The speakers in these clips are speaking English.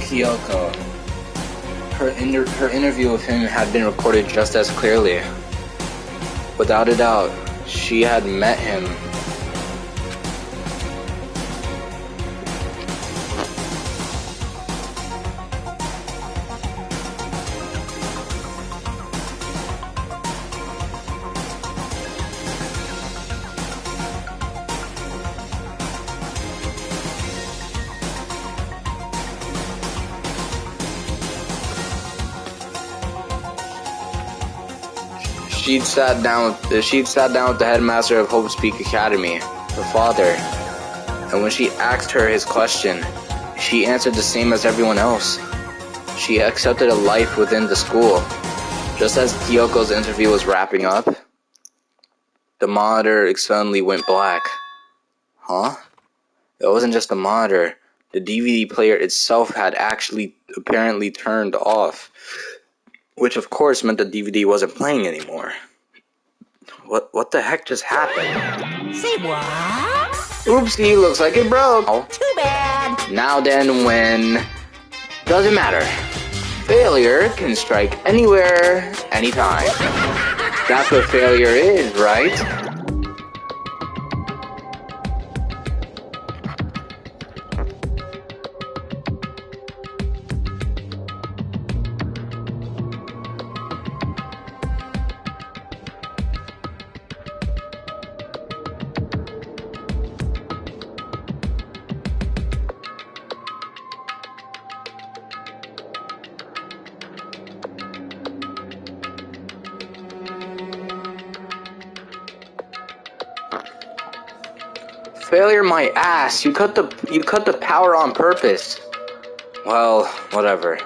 Kyoko. Her interview with him had been recorded just as clearly. Without a doubt, she had met him. She'd sat down with the headmaster of Hope's Peak Academy, her father, and when she asked her his question, she answered the same as everyone else. She accepted a life within the school. Just as Kyoko's interview was wrapping up, the monitor suddenly went black. Huh? It wasn't just the monitor. The DVD player itself had apparently turned off. Which of course meant the DVD wasn't playing anymore. What the heck just happened? Say what? Oopsie, looks like it broke. Too bad. Now then, when... Doesn't matter. Failure can strike anywhere, anytime. That's what failure is, right? Failure my ass. You cut the power on purpose. Well, whatever.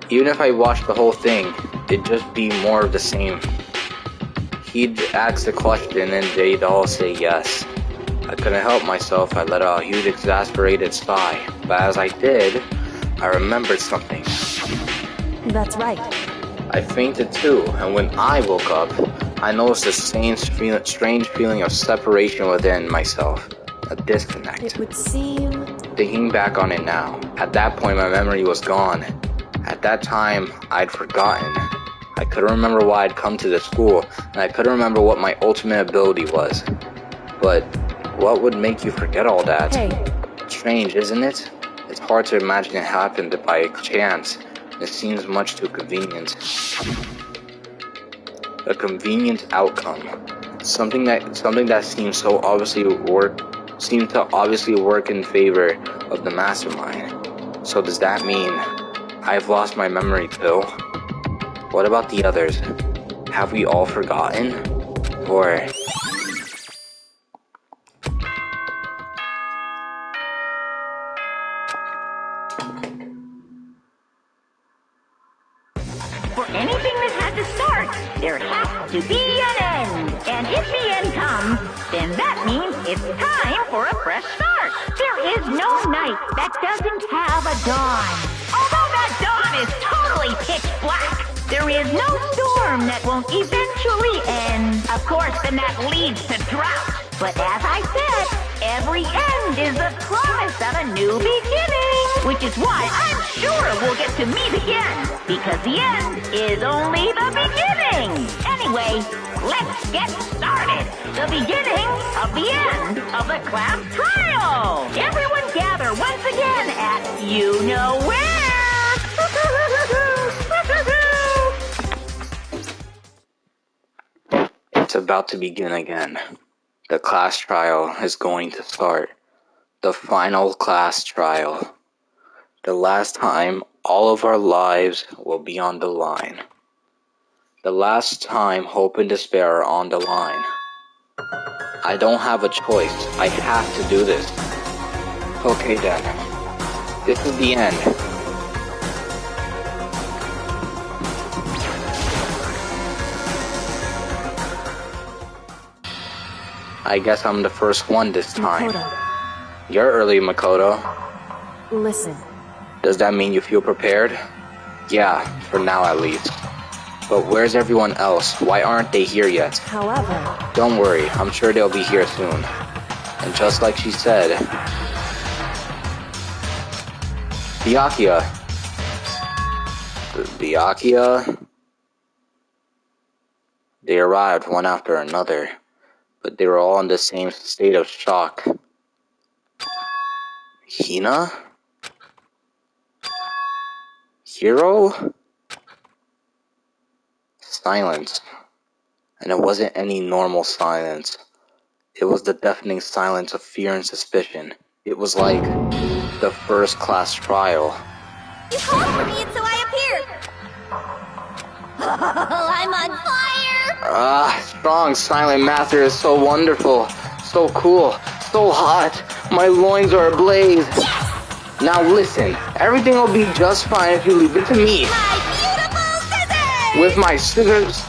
Even if I watched the whole thing, it'd just be more of the same. He'd ask the question and they'd all say yes. I couldn't help myself. I let out a huge exasperated sigh. But as I did, I remembered something. That's right. I fainted too, and when I woke up, I noticed a strange feeling of separation within myself. A disconnect. It would seem... Thinking back on it now, at that point my memory was gone. At that time, I'd forgotten. I couldn't remember why I'd come to the school, and I couldn't remember what my ultimate ability was. But what would make you forget all that? Hey. Strange, isn't it? It's hard to imagine it happened by chance. It seems much too convenient. A convenient outcome. Something that seems to obviously work in favor of the mastermind. So does that mean I've lost my memory too? What about the others? Have we all forgotten? Or... For anything that had to start, there has to be an end. And if the end comes, then that means it's time for a fresh start. There is no night that doesn't have a dawn. Although that dawn is totally pitch black, there is no storm that won't eventually end. Of course, then that leads to drought. But as I said, every end is the promise of a new beginning. Which is why I'm sure we'll get to meet again. Because the end is only the beginning. Anyway, let's get started. The beginning of the end of the class trial. Everyone gather once again at you-know-where. It's about to begin again. The class trial is going to start. The final class trial. The last time all of our lives will be on the line. The last time hope and despair are on the line. I don't have a choice. I have to do this. Okay then. This is the end. I guess I'm the first one this time. Makoto, You're early, Makoto. listen. Does that mean you feel prepared? Yeah, for now at least. But where's everyone else? Why aren't they here yet? However, Don't worry, I'm sure they'll be here soon. And just like she said, Byakuya. Byakuya? They arrived one after another, but they were all in the same state of shock. Hina? Hiro? Silence. And it wasn't any normal silence. It was the deafening silence of fear and suspicion. It was like the first class trial. You called for me and so I appeared! Oh, I'm on fire! Strong silent master is so wonderful, so cool, so hot. My loins are ablaze. Yes! Now listen, everything will be just fine if you leave it to me. My beautiful scissors!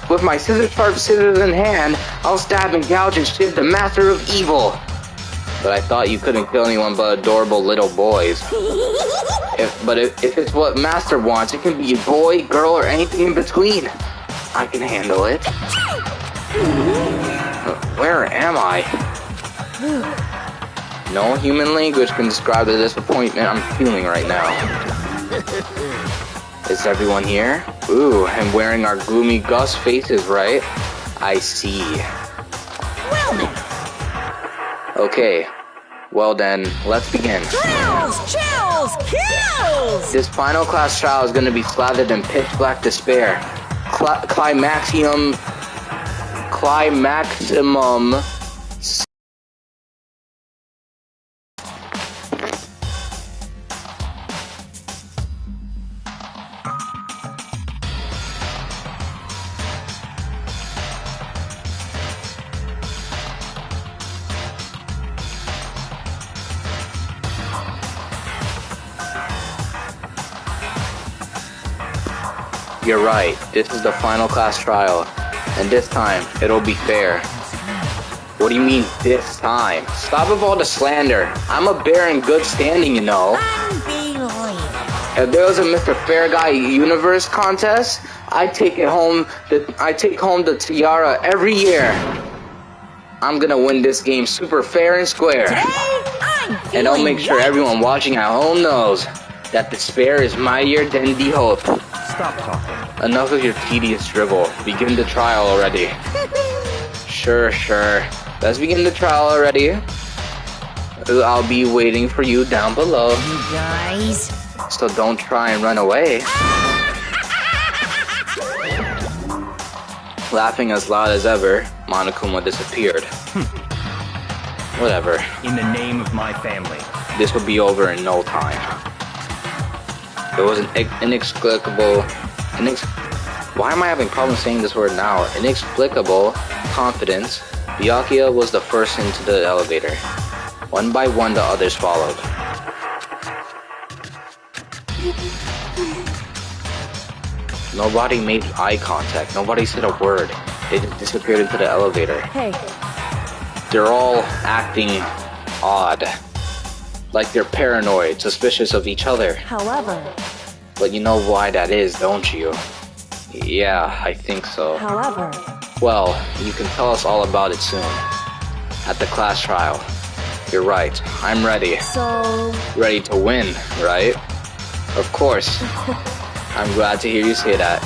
With my scissors-sharp scissors in hand, I'll stab and gouge and shiv the master of evil. But I thought you couldn't kill anyone but adorable little boys. If it's what master wants, it can be a boy, girl, or anything in between. I can handle it. Where am I? No human language can describe the disappointment I'm feeling right now. Is everyone here? Ooh, and wearing our gloomy Gus faces, right? I see. Well then. Okay, well then, let's begin. Thrills, chills, kills! This final class trial is going to be slathered in pitch black despair. Climaximum. You're right, this is the final class trial, and this time, it'll be fair. What do you mean, this time? Stop with all the slander. I'm a bear in good standing, you know. Unbelievable. If there was a Mr. Fair Guy Universe contest, I take home the tiara every year. I'm gonna win this game super fair and square. Today, I'm And I'll make feeling sure right. everyone watching at home knows that despair is mightier than the hope. Stop talking. Enough of your tedious drivel. Begin the trial already. Sure. Let's begin the trial already. I'll be waiting for you down below. You guys. So don't try and run away. Laughing as loud as ever, Monokuma disappeared. Whatever. In the name of my family. This will be over in no time. It was an inexplicable... Why am I having problems saying this word now? Inexplicable confidence. Byakuya was the first into the elevator. One by one, the others followed. Nobody made eye contact. Nobody said a word. They just disappeared into the elevator. Hey, They're all acting odd. Like they're paranoid, suspicious of each other. however, But you know why that is, don't you? Yeah, I think so. however, Well, you can tell us all about it soon. At the class trial. You're right, I'm ready. so, Ready to win, right? Of course. I'm glad to hear you say that.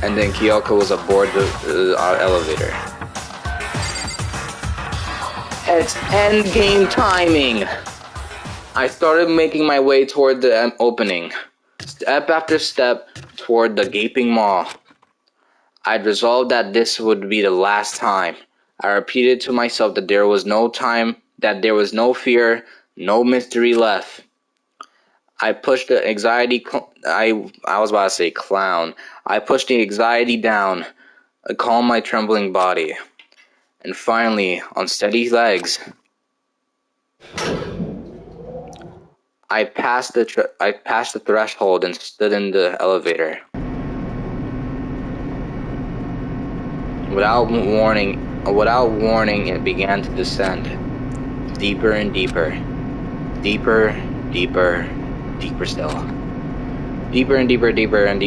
And then Kyoko was aboard our elevator. It's endgame timing! I started making my way toward the opening, step after step toward the gaping maw. I'd resolved that this would be the last time. I repeated to myself that there was no time, that there was no fear, no mystery left. I pushed the anxiety, I was about to say clown. I pushed the anxiety down, calmed my trembling body. And finally, on steady legs, I passed the threshold and stood in the elevator. Without warning, it began to descend, deeper and deeper, deeper still, deeper and deeper and deeper and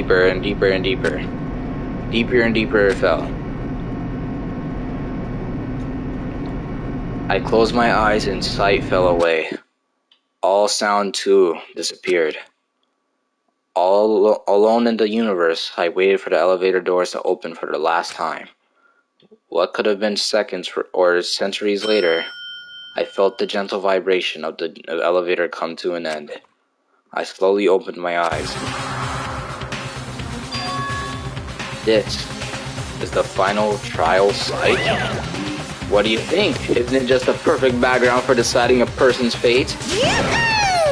deeper and deeper, deeper and deeper it fell. I closed my eyes and sight fell away. All sound too disappeared. All alone in the universe, I waited for the elevator doors to open for the last time. What could have been seconds or centuries later, I felt the gentle vibration of the elevator come to an end. I slowly opened my eyes. This is the final trial site. What do you think? Isn't it just a perfect background for deciding a person's fate?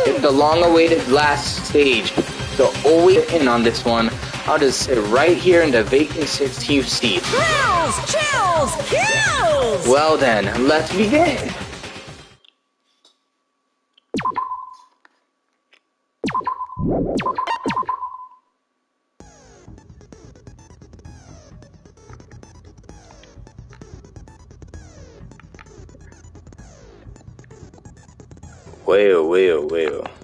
It's the long-awaited last stage. So always in on this one. I'll just sit right here in the vacant 16th seat. Thrills, chills, kills! Well then, let's begin. Well.